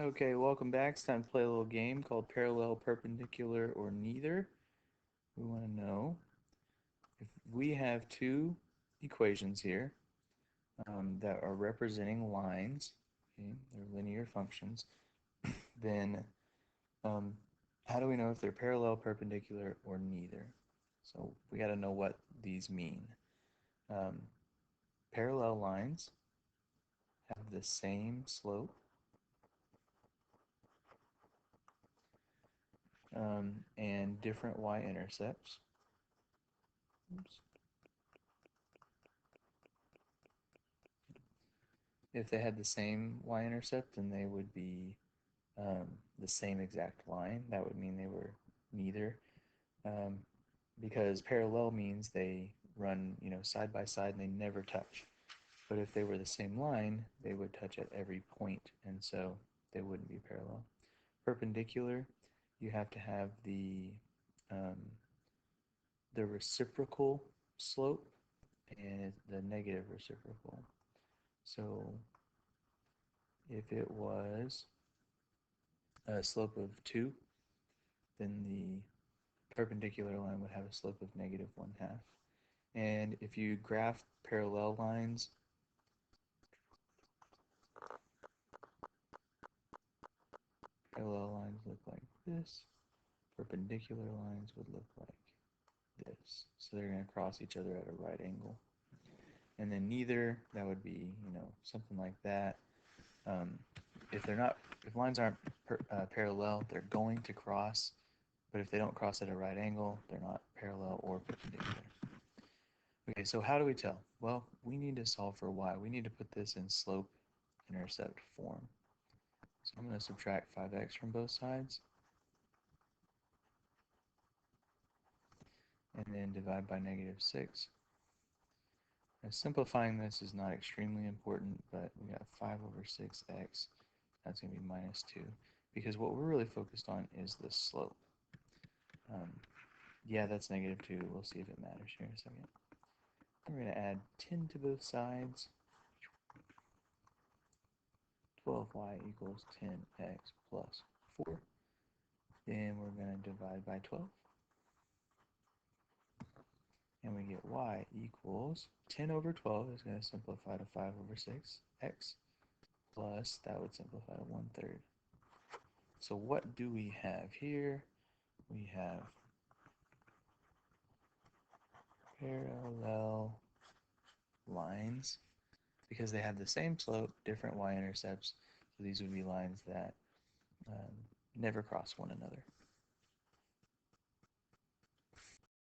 Okay, welcome back. It's time to play a little game called Parallel, Perpendicular, or Neither. We want to know if we have two equations here that are representing lines, okay, they're linear functions, then um, how do we know if they're parallel, perpendicular, or neither? So we got to know what these mean. Um, Parallel lines have the same slope and different y-intercepts. Oops. If they had the same y-intercept, then they would be um, the same exact line. That would mean they were neither, um, because parallel means they run, side by side and they never touch. But if they were the same line, they would touch at every point, and so they wouldn't be parallel. Perpendicular, you have to have um, the reciprocal slope and the negative reciprocal. So if it was a slope of 2, then the perpendicular line would have a slope of negative 1/2. And if you graph parallel lines, parallel lines look like this. Perpendicular lines would look like this. So they're going to cross each other at a right angle. And then neither, that would be, something like that. Um, if lines aren't parallel, they're going to cross. But if they don't cross at a right angle, they're not parallel or perpendicular. Okay, so how do we tell? Well, we need to solve for y. We need to put this in slope-intercept form. So I'm going to subtract 5x from both sides, and then divide by -6. Now, simplifying this is not extremely important, but we got 5 over 6x. That's going to be -2, because what we're really focused on is the slope. Yeah, that's -2. We'll see if it matters here in a second. We're going to add 10 to both sides. 12y equals 10x plus 4. Then we're going to divide by 12. And we get y equals 10 over 12 is going to simplify to 5 over 6x plus, that would simplify to 1/3. So what do we have here? We have parallel lines because they have the same slope, different y-intercepts. So these would be lines that never cross one another.